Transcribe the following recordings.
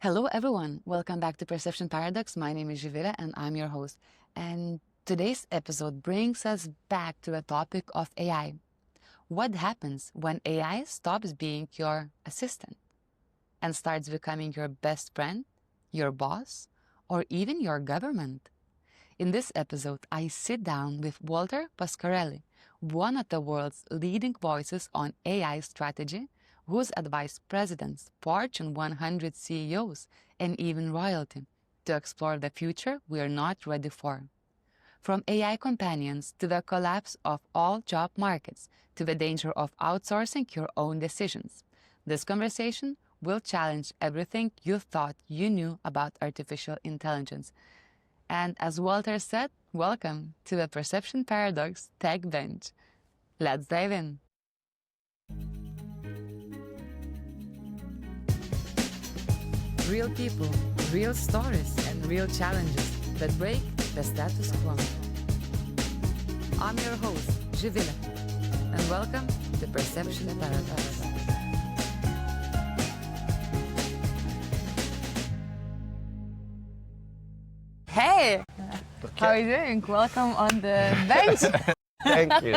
Hello, everyone. Welcome back to Perception Paradox. My name is Zivile, and I'm your host. And today's episode brings us back to the topic of AI. What happens when AI stops being your assistant and starts becoming your best friend, your boss, or even your government? In this episode, I sit down with Walter Pasquarelli, one of the world's leading voices on AI strategy, who's advised presidents, Fortune 100 CEOs, and even royalty to explore the future we are not ready for. From AI companions to the collapse of all job markets to the danger of outsourcing your own decisions, this conversation will challenge everything you thought you knew about artificial intelligence. And as Walter said, welcome to the Perception Paradox Tech Bench. Let's dive in. Real people, real stories, and real challenges that break the status quo. I'm your host, Zivile, and welcome to Perception Paradox. Hey! Okay. How are you doing? Welcome on the bench. Thank you.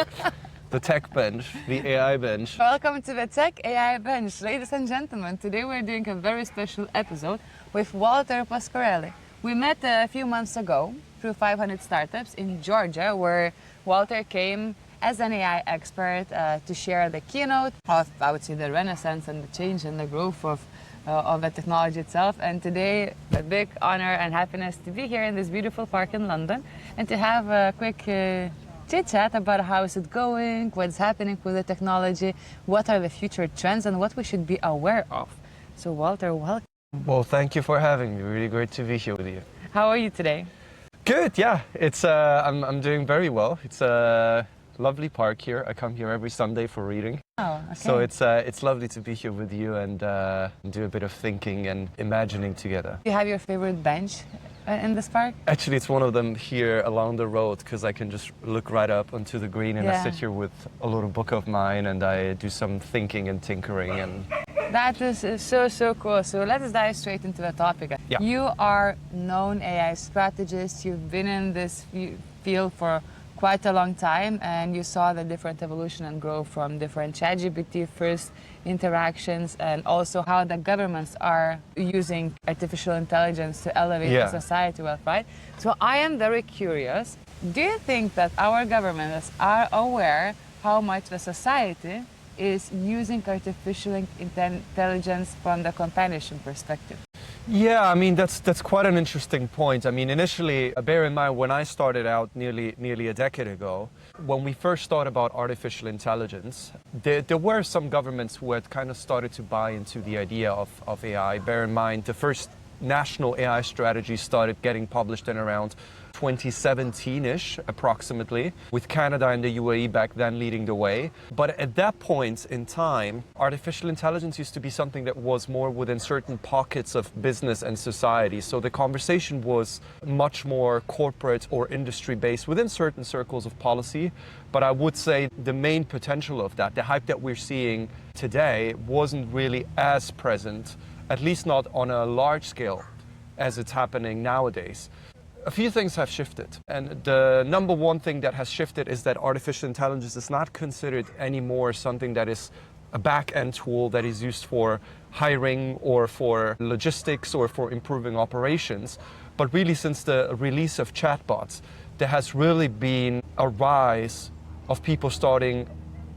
The tech bench, the AI bench. Welcome to the Tech AI Bench. Ladies and gentlemen, today we're doing a very special episode with Walter Pasquarelli. We met a few months ago through 500 Startups in Georgia, where Walter came as an AI expert to share the keynote of, I would say, the renaissance and the change and the growth of the technology itself. And today, a big honor and happiness to be here in this beautiful park in London and to have a quick chit-chat about how is it going, what's happening with the technology, what are the future trends, and what we should be aware of. So Walter, welcome. Well, thank you for having me. Really great to be here with you. How are you today? Good, yeah. I'm doing very well. It's a lovely park here. I come here every Sunday for reading. Oh, okay. So it's lovely to be here with you and do a bit of thinking and imagining together. Do you have your favorite bench in this park? Actually, it's one of them here along the road because I can just look right up onto the green and I sit here with a little book of mine and I do some thinking and tinkering. And That is so cool. So let's dive straight into the topic. Yeah. You are known AI strategist. You've been in this field for quite a long time, and you saw the different evolution and growth from different ChatGPT first interactions, and also how the governments are using artificial intelligence to elevate the society wealth, right? So I am very curious. Do you think that our governments are aware how much the society is using artificial intelligence from the companionship perspective? yeah, I mean, that's quite an interesting point. I mean, initially, bear in mind, when I started out nearly a decade ago, when we first thought about artificial intelligence, there were some governments who had kind of started to buy into the idea of AI. Bear in mind, the first national AI strategy started getting published in around 2017-ish, approximately, with Canada and the UAE back then leading the way. But at that point in time, artificial intelligence used to be something that was more within certain pockets of business and society. So the conversation was much more corporate or industry-based within certain circles of policy. But I would say the main potential of that, the hype that we're seeing today, wasn't really as present, at least not on a large scale as it's happening nowadays. A few things have shifted, and the number one thing that has shifted is that artificial intelligence is not considered anymore something that is a back-end tool that is used for hiring or for logistics or for improving operations. But really, since the release of chatbots, there has really been a rise of people starting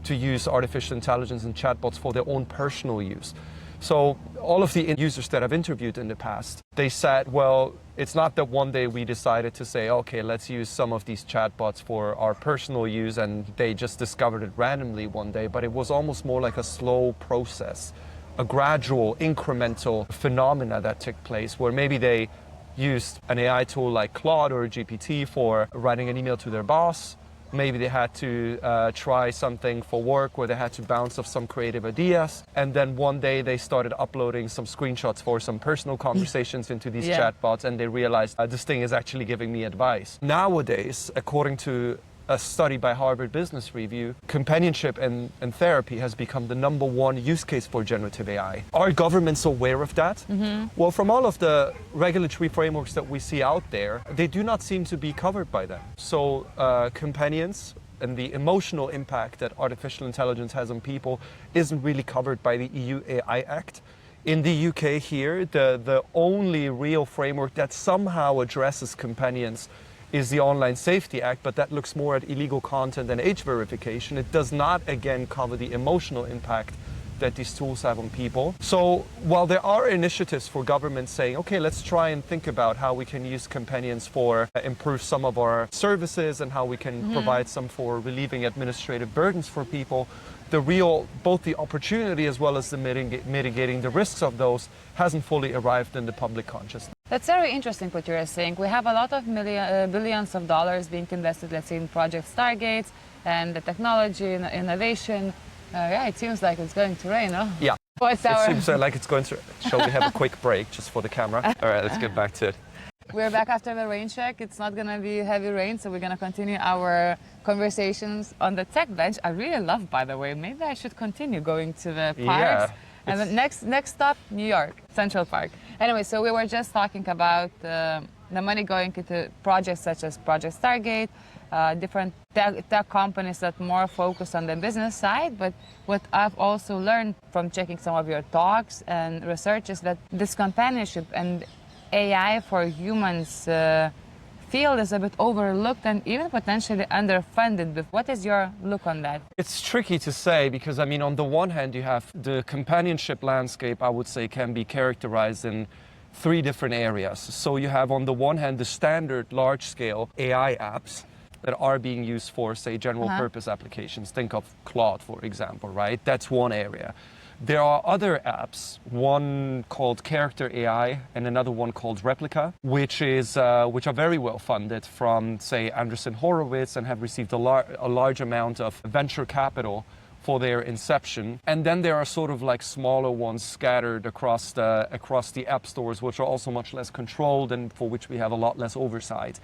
to use artificial intelligence and chatbots for their own personal use. So all of the users that I've interviewed in the past, they said, well, it's not that one day we decided to say, okay, let's use some of these chatbots for our personal use, and they just discovered it randomly one day, but it was almost more like a slow process, a gradual, incremental phenomena that took place, where maybe they used an AI tool like Claude or GPT for writing an email to their boss. Maybe they had to try something for work where they had to bounce off some creative ideas. And then one day they started uploading some screenshots for some personal conversations into these chatbots, and they realized this thing is actually giving me advice. Nowadays, according to a study by Harvard Business Review, companionship and therapy has become the #1 use case for generative AI. Are governments aware of that? Well, from all of the regulatory frameworks that we see out there, they do not seem to be covered by them. So companions and the emotional impact that artificial intelligence has on people isn't really covered by the EU AI Act. In the UK here, the only real framework that somehow addresses companions is the Online Safety Act, but that looks more at illegal content and age verification. It does not, again, cover the emotional impact that these tools have on people. So while there are initiatives for governments saying, okay, let's try and think about how we can use companions for improve some of our services and how we can provide some for relieving administrative burdens for people, the real, both the opportunity as well as the mitigating the risks of those hasn't fully arrived in the public consciousness. That's very interesting what you're saying. We have a lot of billions of dollars being invested, let's say, in Project Stargate and the technology and innovation. Yeah, it seems like it's going to rain, no? Yeah, What's it seems like it's going to. Shall we have a quick break just for the camera? All right, let's get back to it. We're back after the rain check. It's not going to be heavy rain, so we're going to continue our conversations on the tech bench. I really love, by the way, maybe I should continue going to the parks. Yeah, and the next stop, New York, Central Park. Anyway, so we were just talking about the money going into projects such as Project Stargate, different tech companies that more focus on the business side. But what I've also learned from checking some of your talks and research is that this companionship and AI for humans field is a bit overlooked and even potentially underfunded. What is your look on that? It's tricky to say because, I mean, on the one hand, you have the companionship landscape, I would say, can be characterized in 3 different areas. So you have, on the one hand, the standard large-scale AI apps that are being used for, say, general purpose applications. Think of Claude, for example, right? That's one area. There are other apps, one called Character AI and another one called Replica, which are very well funded from, say, Andreessen Horowitz and have received a large amount of venture capital for their inception. And then there are sort of like smaller ones scattered across the app stores, which are also much less controlled and for which we have a lot less oversight.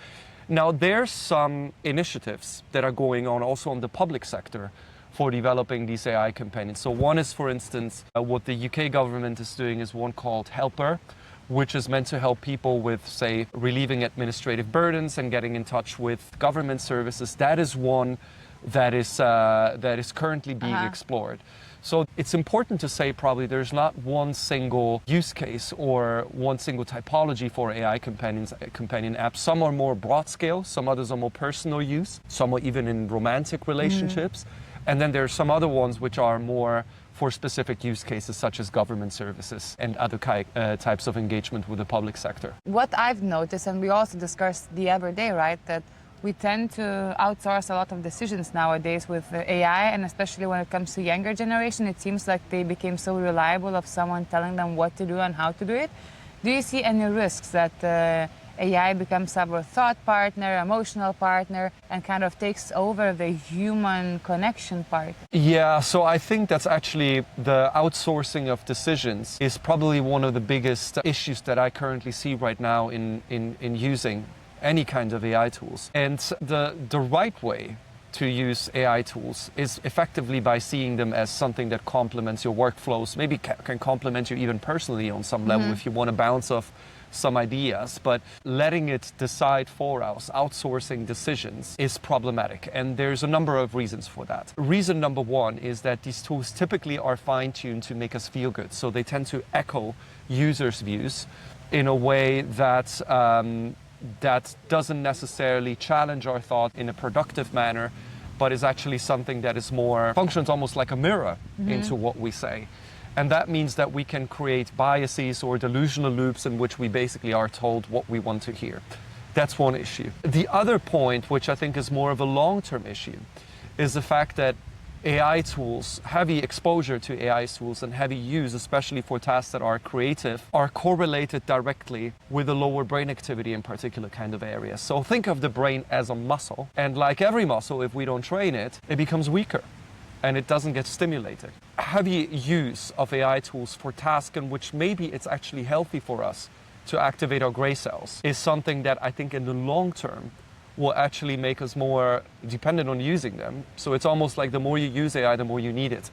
Now, there's some initiatives that are going on also in the public sector for developing these AI companions. So one is, for instance, what the UK government is doing is one called Helper, which is meant to help people with, say, relieving administrative burdens and getting in touch with government services. That is one that is currently being explored. So it's important to say probably there's not one single use case or one single typology for AI companion apps. Some are more broad scale, some others are more personal use, some are even in romantic relationships. And then there are some other ones which are more for specific use cases such as government services and other types of engagement with the public sector. What I've noticed, and we also discussed the other day, right, that we tend to outsource a lot of decisions nowadays with AI, and especially when it comes to younger generation, it seems like they became so reliable of someone telling them what to do and how to do it. Do you see any risks that AI becomes our thought partner, emotional partner, and kind of takes over the human connection part? Yeah, so I think that's actually the outsourcing of decisions is probably one of the biggest issues that I currently see right now in using any kind of AI tools. And the right way to use AI tools is effectively by seeing them as something that complements your workflows, maybe can complement you even personally on some level if you want to bounce off some ideas, but letting it decide for us, outsourcing decisions, is problematic. And there's a number of reasons for that. Reason number one is that these tools typically are fine-tuned to make us feel good. So they tend to echo users' views in a way that that doesn't necessarily challenge our thought in a productive manner, but is actually something that is more, functions almost like a mirror into what we say. And that means that we can create biases or delusional loops in which we basically are told what we want to hear. That's one issue. The other point, which I think is more of a long-term issue, is the fact that AI tools, heavy exposure to AI tools and heavy use, especially for tasks that are creative, are correlated directly with a lower brain activity in particular kind of areas. So think of the brain as a muscle, and like every muscle, if we don't train it, it becomes weaker and it doesn't get stimulated. Heavy use of AI tools for tasks in which maybe it's actually healthy for us to activate our gray cells is something that I think in the long term will actually make us more dependent on using them. So it's almost like the more you use AI, the more you need it.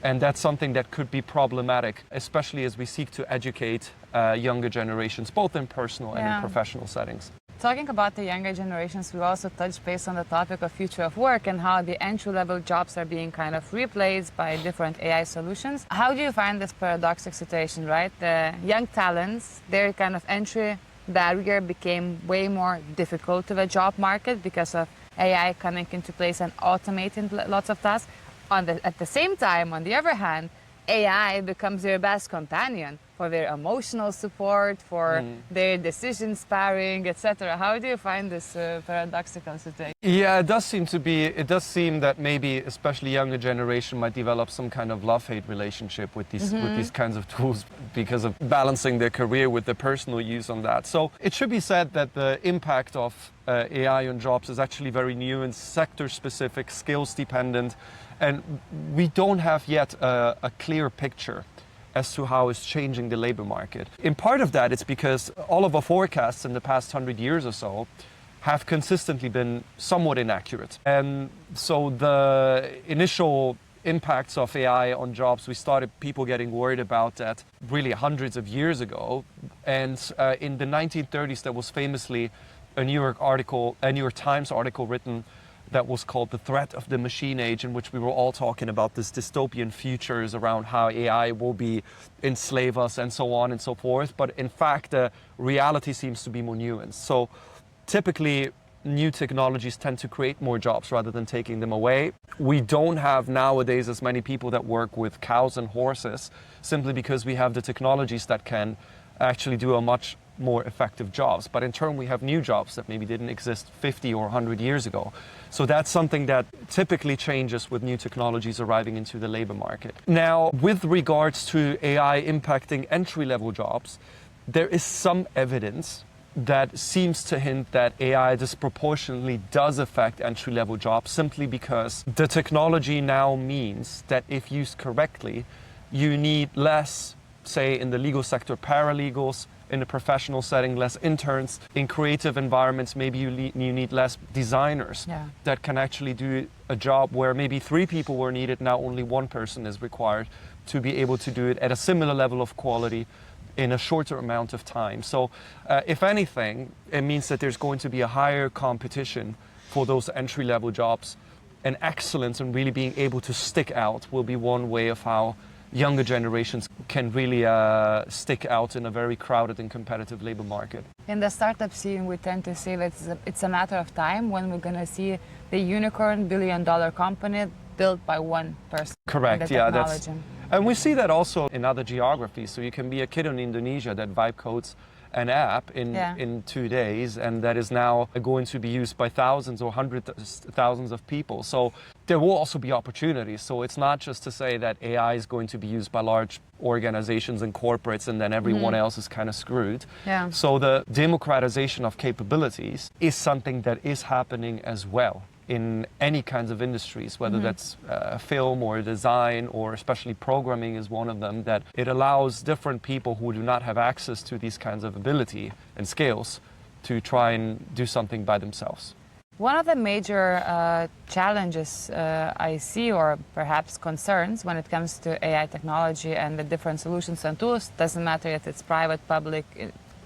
And that's something that could be problematic, especially as we seek to educate younger generations, both in personal and in professional settings. Talking about the younger generations, we also touched base on the topic of future of work and how the entry-level jobs are being kind of replaced by different AI solutions. How do you find this paradoxical situation, right? The young talents, their kind of entry barrier became way more difficult to the job market because of AI coming into place and automating lots of tasks. At the same time, on the other hand, AI becomes their best companion for their emotional support, for their decision sparring, etc. How do you find this paradoxical situation? Yeah, it does seem that maybe especially younger generation might develop some kind of love-hate relationship with these kinds of tools because of balancing their career with their personal use on that. So it should be said that the impact of AI on jobs is actually very new and sector-specific, skills-dependent, and we don't have yet a clear picture as to how it's changing the labor market. In part of that, it's because all of our forecasts in the past 100 years or so have consistently been somewhat inaccurate. And so the initial impacts of AI on jobs, we started people getting worried about that really hundreds of years ago. And in the 1930s, there was famously a New York Times article written that was called The Threat of the Machine Age, in which we were all talking about this dystopian futures around how AI will be enslave us and so on and so forth. But in fact, the reality seems to be more nuanced. So typically, new technologies tend to create more jobs rather than taking them away. We don't have nowadays as many people that work with cows and horses simply because we have the technologies that can actually do a much more effective jobs. But in turn, we have new jobs that maybe didn't exist 50 or 100 years ago. So that's something that typically changes with new technologies arriving into the labor market. Now, with regards to AI impacting entry-level jobs, there is some evidence that seems to hint that AI disproportionately does affect entry-level jobs simply because the technology now means that if used correctly, you need less, say in the legal sector, paralegals, in a professional setting, less interns. In creative environments, maybe you need less designers that can actually do a job where maybe 3 people were needed, now only 1 person is required to be able to do it at a similar level of quality in a shorter amount of time. So if anything, it means that there's going to be a higher competition for those entry-level jobs, and excellence and really being able to stick out will be one way of how younger generations can really stick out in a very crowded and competitive labor market. In the startup scene, we tend to say that it's a matter of time when we're going to see the unicorn billion-dollar company built by one person. Correct, yeah. And we see that also in other geographies. So you can be a kid in Indonesia that vibe codes an app in 2 days, and that is now going to be used by thousands or hundreds of thousands of people. So there will also be opportunities. So it's not just to say that AI is going to be used by large organizations and corporates and then everyone else is kind of screwed. So the democratization of capabilities is something that is happening as well in any kinds of industries, whether that's film or design, or especially programming is one of them, that it allows different people who do not have access to these kinds of ability and skills to try and do something by themselves. One of the major challenges I see, or perhaps concerns, when it comes to AI technology and the different solutions and tools, doesn't matter if it's private, public,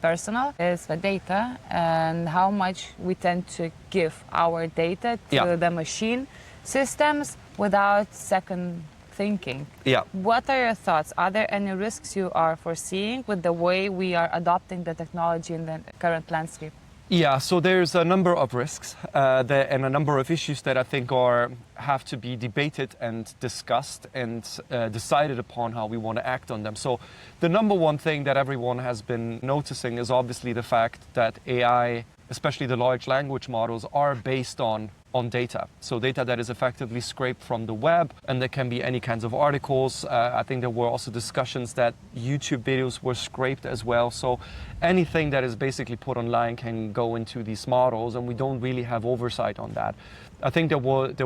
personal, is the data and how much we tend to give our data to the machine systems without second thinking. What are your thoughts? Are there any risks you are foreseeing with the way we are adopting the technology in the current landscape? Yeah, so there's a number of risks and a number of issues that I think have to be debated and discussed and decided upon how we want to act on them. So the number one thing that everyone has been noticing is obviously the fact that AI, especially the large language models, are based on data. So data that is effectively scraped from the web, and there can be any kinds of articles. I think there were also discussions that YouTube videos were scraped as well. So anything that is basically put online can go into these models, and we don't really have oversight on that. I think there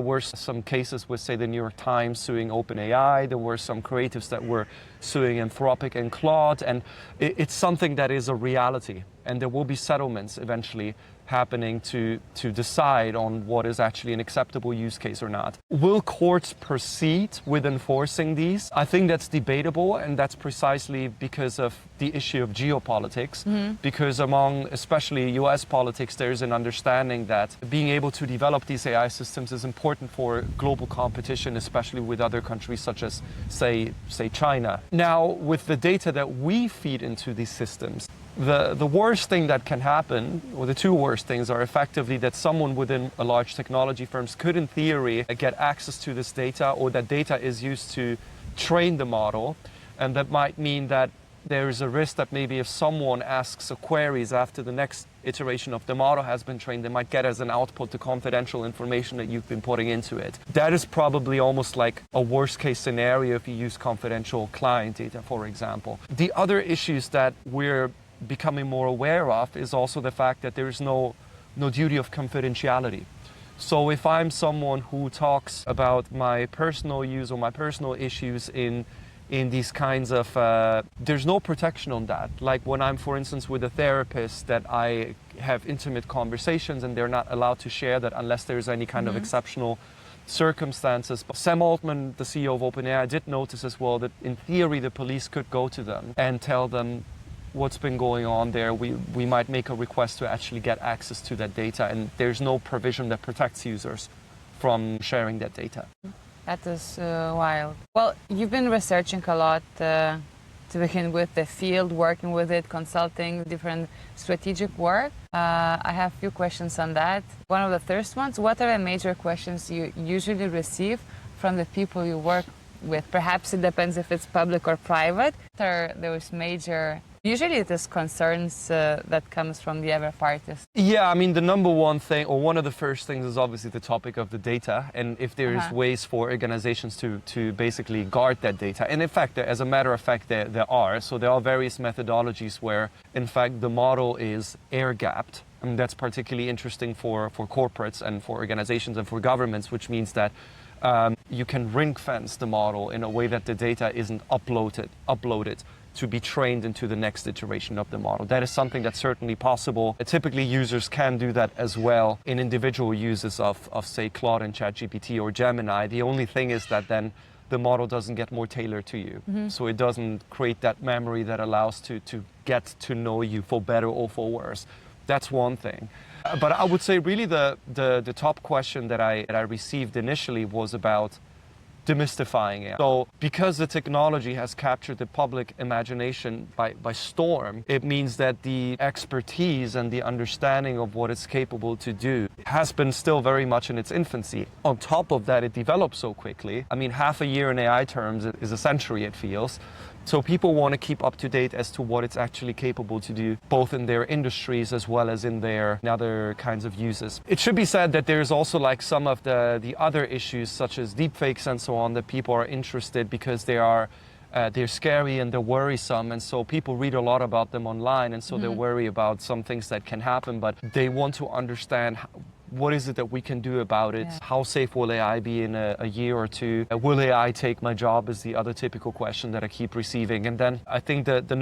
were some cases with, say, the New York Times suing OpenAI. There were some creatives that were suing Anthropic and Claude, and it's something that is a reality. And there will be settlements eventually happening to decide on what is actually an acceptable use case or not. Will courts proceed with enforcing these? I think that's debatable, and that's precisely because of the issue of geopolitics, because among especially US politics, there's an understanding that being able to develop these AI systems is important for global competition, especially with other countries such as, say China. Now, with the data that we feed into these systems, the worst thing that can happen, or the two worst things, are effectively that someone within a large technology firms could, in theory, get access to this data, or that data is used to train the model. And that might mean that there is a risk that maybe if someone asks queries after the next iteration of the model has been trained, they might get as an output the confidential information that you've been putting into it. That is probably almost like a worst case scenario if you use confidential client data, for example. The other issues that we're becoming more aware of is also the fact that there is no duty of confidentiality. So if I'm someone who talks about my personal use or my personal issues in these kinds of, there's no protection on that. Like when I'm, for instance, with a therapist, that I have intimate conversations and they're not allowed to share that unless there's any kind of exceptional circumstances. But Sam Altman, the CEO of OpenAI, did notice as well that in theory the police could go to them and tell them what's been going on there. We might make a request to actually get access to that data, and there's no provision that protects users from sharing that data. That is wild. Well, you've been researching a lot to begin with the field, working with it, consulting, different strategic work. I have a few questions on that. One of the first ones, what are the major questions you usually receive from the people you work with? Perhaps it depends if it's public or private. What are those major... Usually it is concerns that comes from the other parties. Yeah, I mean, the number one thing, or one of the first things, is obviously the topic of the data, and if there is ways for organizations to basically guard that data. And in fact, as a matter of fact, there are. So there are various methodologies where, in fact, the model is air-gapped. I mean, that's particularly interesting for corporates and for organizations and for governments, which means that you can ring-fence the model in a way that the data isn't uploaded to be trained into the next iteration of the model. That is something that's certainly possible. Typically, users can do that as well in individual uses of say, Claude and ChatGPT or Gemini. The only thing is that then the model doesn't get more tailored to you. So it doesn't create that memory that allows to get to know you for better or for worse. That's one thing. But I would say really the top question that I received initially was about demystifying it. So because the technology has captured the public imagination by storm, it means that the expertise and the understanding of what it's capable to do has been still very much in its infancy. On top of that, it develops so quickly. I mean, half a year in AI terms is a century, it feels. So people want to keep up to date as to what it's actually capable to do, both in their industries as well as in their other kinds of uses. It should be said that there's also like some of the other issues, such as deepfakes and so on, that people are interested because they're scary and they're worrisome, and so people read a lot about them online, and so they worry about some things that can happen, but they want to understand what is it that we can do about it? Yeah. How safe will AI be in a year or two? Will AI take my job is the other typical question that I keep receiving. And then I think that the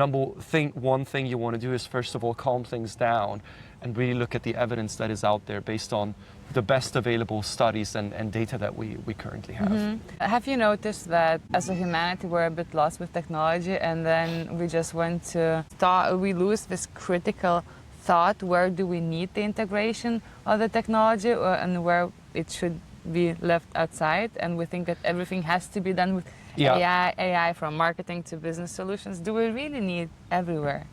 one thing you want to do is, first of all, calm things down and really look at the evidence that is out there based on the best available studies and data that we currently have. Have you noticed that as a humanity we're a bit lost with technology, and then we just want to we lose this critical thought, where do we need the integration of the technology and where it should be left outside, and we think that everything has to be done with AI from marketing to business solutions. Do we really need everywhere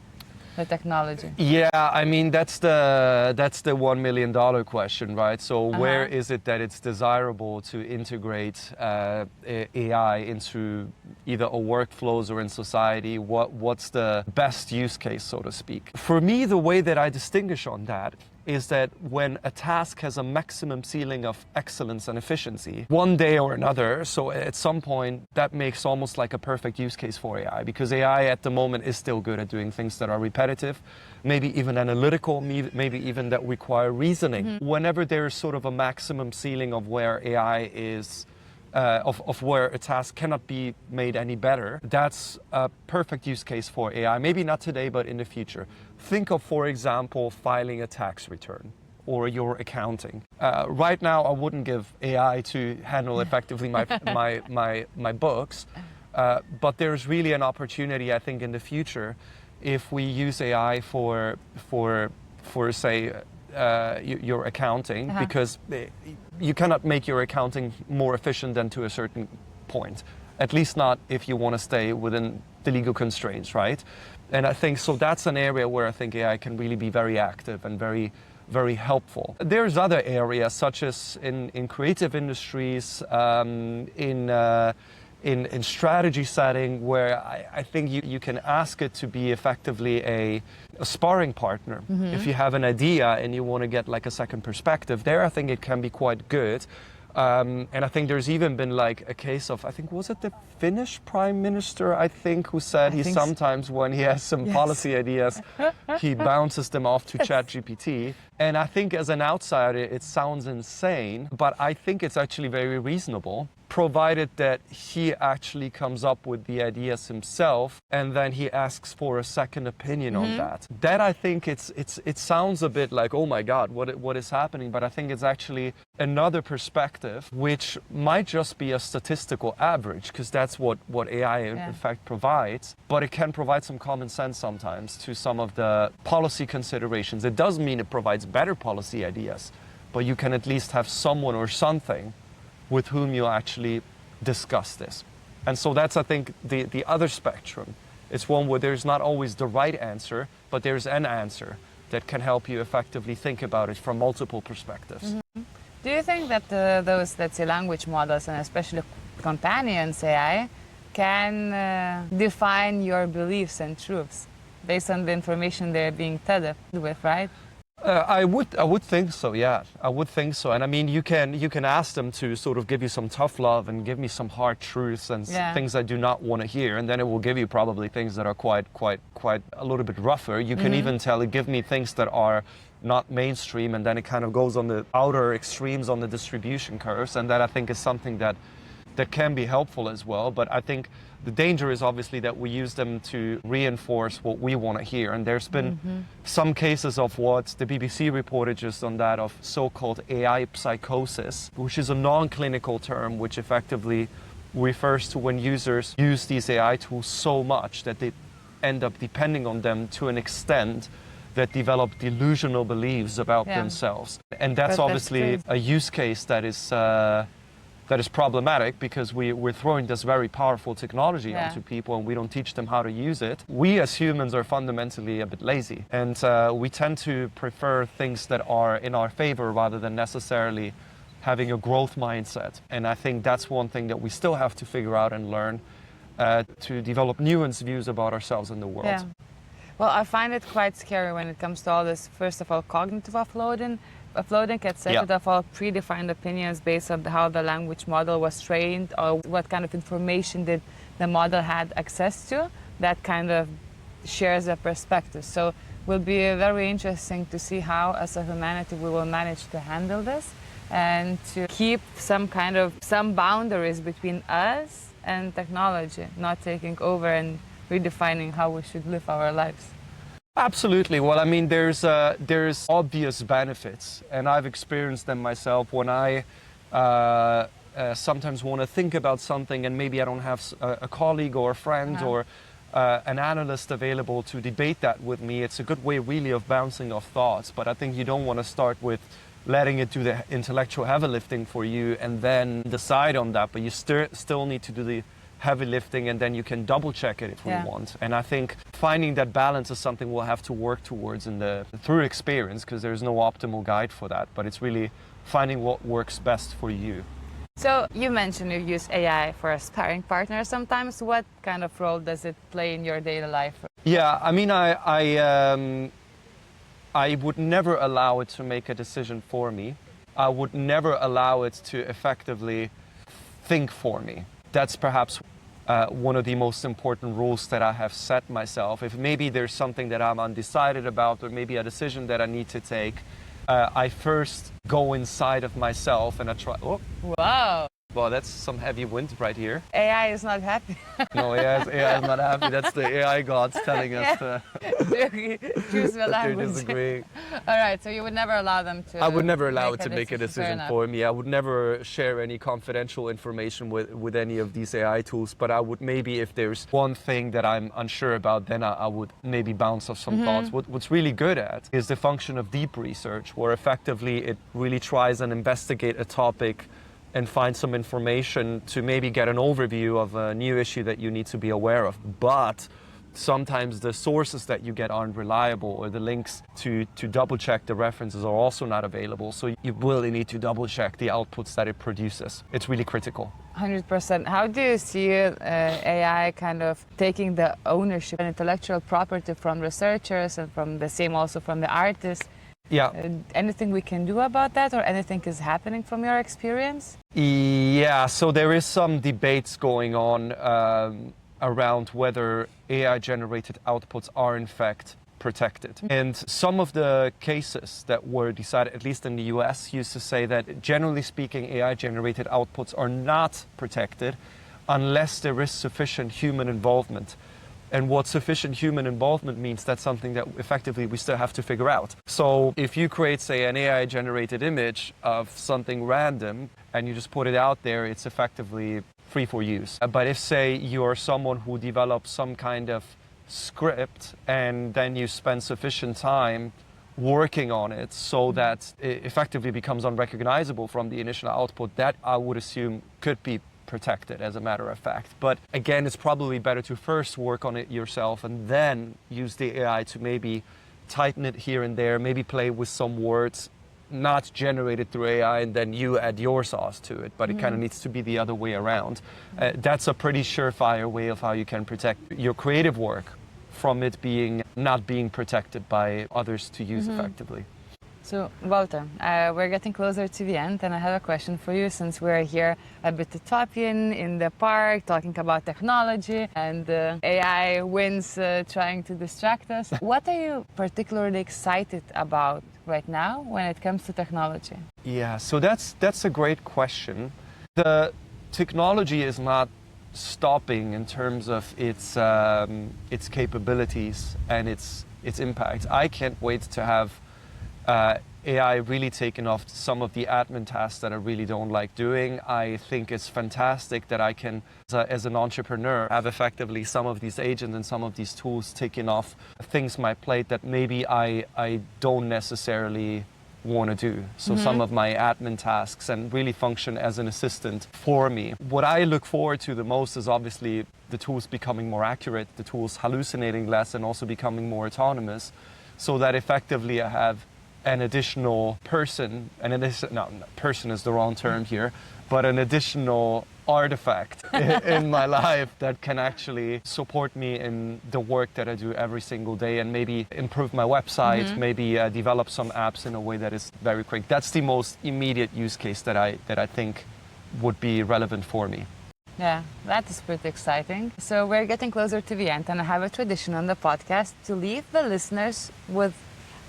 the technology? Yeah, I mean, that's the $1 million question, right? So where is it that it's desirable to integrate AI into either a workflows or in society? What's the best use case, so to speak? For me, the way that I distinguish on that is that when a task has a maximum ceiling of excellence and efficiency, one day or another, so at some point, that makes almost like a perfect use case for AI, because AI at the moment is still good at doing things that are repetitive, maybe even analytical, maybe even that require reasoning. Whenever there's sort of a maximum ceiling of where AI is, of where a task cannot be made any better, that's a perfect use case for AI. Maybe not today, but in the future. Think of, for example, filing a tax return or your accounting. Right now, I wouldn't give AI to handle effectively my books, but there's really an opportunity, I think, in the future, if we use AI for say, your accounting, because you cannot make your accounting more efficient than to a certain point, at least not if you want to stay within the legal constraints, right? And I think, so that's an area where I think AI can really be very active and very, very helpful. There's other areas, such as in creative industries, in strategy setting, where I think you can ask it to be effectively a sparring partner. If you have an idea and you want to get like a second perspective, there I think it can be quite good. And I think there's even been like a case of, I think, was it the Finnish Prime Minister, I think, who said sometimes when he has some policy ideas, he bounces them off to ChatGPT. And I think as an outsider, it sounds insane, but I think it's actually very reasonable, provided that he actually comes up with the ideas himself and then he asks for a second opinion on that. That, I think, it sounds a bit like, oh my God, what is happening? But I think it's actually another perspective, which might just be a statistical average, because that's what AI in fact provides, but it can provide some common sense sometimes to some of the policy considerations. It doesn't mean it provides better policy ideas, but you can at least have someone or something with whom you actually discuss this. And so that's, I think, the other spectrum. It's one where there's not always the right answer, but there's an answer that can help you effectively think about it from multiple perspectives. Do you think that those, let's say, language models, and especially companions AI, can define your beliefs and truths based on the information they're being fed with, right? I would think so, yeah. I would think so. And I mean, you can ask them to sort of give you some tough love and give me some hard truths and things I do not want to hear, and then it will give you probably things that are quite a little bit rougher. You can even tell it, give me things that are not mainstream, and then it kind of goes on the outer extremes on the distribution curves, and that, I think, is something that can be helpful as well. But I think the danger is obviously that we use them to reinforce what we want to hear. And there's been some cases of what the BBC reported just on that, of so-called AI psychosis, which is a non-clinical term which effectively refers to when users use these AI tools so much that they end up depending on them to an extent that develop delusional beliefs about themselves. And that's obviously a use case that is problematic, because we're throwing this very powerful technology onto people and we don't teach them how to use it. We as humans are fundamentally a bit lazy, and we tend to prefer things that are in our favor rather than necessarily having a growth mindset. And I think that's one thing that we still have to figure out and learn to develop nuanced views about ourselves and the world. Yeah. Well, I find it quite scary when it comes to all this, first of all, cognitive offloading, etc., of all predefined opinions based on how the language model was trained or what kind of information did the model had access to. That kind of shares a perspective. So it will be very interesting to see how, as a humanity, we will manage to handle this and to keep some boundaries between us and technology, not taking over and redefining how we should live our lives. Absolutely. Well, I mean, there's obvious benefits, and I've experienced them myself when I sometimes want to think about something and maybe I don't have a colleague or a friend or an analyst available to debate that with me. It's a good way really of bouncing off thoughts, but I think you don't want to start with letting it do the intellectual heavy lifting for you and then decide on that, but you still need to do the heavy lifting, and then you can double check it if we want. And I think finding that balance is something we'll have to work towards through experience, because there's no optimal guide for that, but it's really finding what works best for you. So you mentioned you use AI for a sparring partner sometimes. What kind of role does it play in your daily life? Yeah, I mean, I would never allow it to make a decision for me. I would never allow it to effectively think for me. That's perhaps one of the most important rules that I have set myself. If maybe there's something that I'm undecided about, or maybe a decision that I need to take, I first go inside of myself and I try. Oh. Wow! Well, that's some heavy wind right here. AI is not happy. No, AI is not happy. That's the AI gods telling us Choose the that they're language. disagreeing. All right, so you would never allow them to. I would never allow it make to make a Fair decision enough. for me. I would never share any confidential information with any of these AI tools, but I would maybe, if there's one thing that I'm unsure about, then I would maybe bounce off some thoughts. What's really good at is the function of deep research, where effectively it really tries and investigate a topic and find some information to maybe get an overview of a new issue that you need to be aware of. But sometimes the sources that you get aren't reliable, or the links to double check the references are also not available. So you really need to double check the outputs that it produces. It's really critical. 100%. How do you see AI kind of taking the ownership and intellectual property from researchers and from the same also from the artists? Yeah. Anything we can do about that, or anything is happening from your experience? Yeah, so there is some debates going on around whether AI-generated outputs are in fact protected. And some of the cases that were decided, at least in the US, used to say that generally speaking, AI-generated outputs are not protected unless there is sufficient human involvement. And what sufficient human involvement means, that's something that effectively we still have to figure out. So if you create, say, an AI-generated image of something random and you just put it out there, it's effectively free for use. But if, say, you're someone who develops some kind of script and then you spend sufficient time working on it so that it effectively becomes unrecognizable from the initial output, that I would assume could be protected, as a matter of fact. But again, it's probably better to first work on it yourself and then use the AI to maybe tighten it here and there, maybe play with some words not generated through AI, and then you add your sauce to it. But it kind of needs to be the other way around. That's a pretty surefire way of how you can protect your creative work from it not being protected by others to use effectively. So, Walter, we're getting closer to the end, and I have a question for you, since we're here a bit utopian in the park talking about technology and AI winds trying to distract us. What are you particularly excited about right now when it comes to technology? Yeah, so that's a great question. The technology is not stopping in terms of its capabilities and its impact. I can't wait to have AI really taken off some of the admin tasks that I really don't like doing. I think it's fantastic that I can, as an entrepreneur, have effectively some of these agents and some of these tools taking off things my plate that maybe I don't necessarily want to do. So some of my admin tasks, and really function as an assistant for me. What I look forward to the most is obviously the tools becoming more accurate, the tools hallucinating less, and also becoming more autonomous, so that effectively I have an additional person, person is the wrong term here, but an additional artifact in my life that can actually support me in the work that I do every single day, and maybe improve my website, maybe develop some apps in a way that is very quick. That's the most immediate use case that I think would be relevant for me. Yeah, that is pretty exciting. So we're getting closer to the end, and I have a tradition on the podcast to leave the listeners with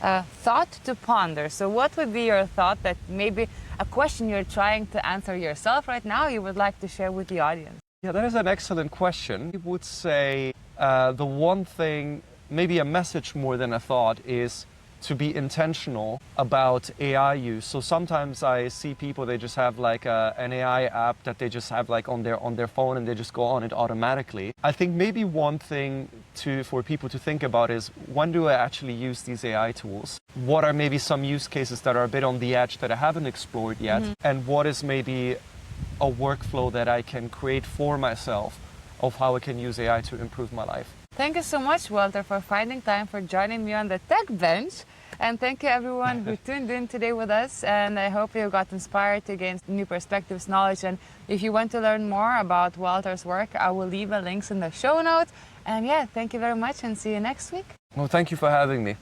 a thought to ponder. So what would be your thought, that maybe a question you're trying to answer yourself right now you would like to share with the audience? Yeah, that is an excellent question. I would say the one thing, maybe a message more than a thought, is to be intentional about AI use. So sometimes I see people, they just have like an AI app that they just have like on their phone, and they just go on it automatically. I think maybe one thing for people to think about is, when do I actually use these AI tools? What are maybe some use cases that are a bit on the edge that I haven't explored yet? And what is maybe a workflow that I can create for myself of how I can use AI to improve my life? Thank you so much, Walter, for finding time for joining me on the Tech Bench. And thank you everyone who tuned in today with us. And I hope you got inspired to gain new perspectives, knowledge. And if you want to learn more about Walter's work, I will leave the links in the show notes. And yeah, thank you very much, and see you next week. Well, thank you for having me.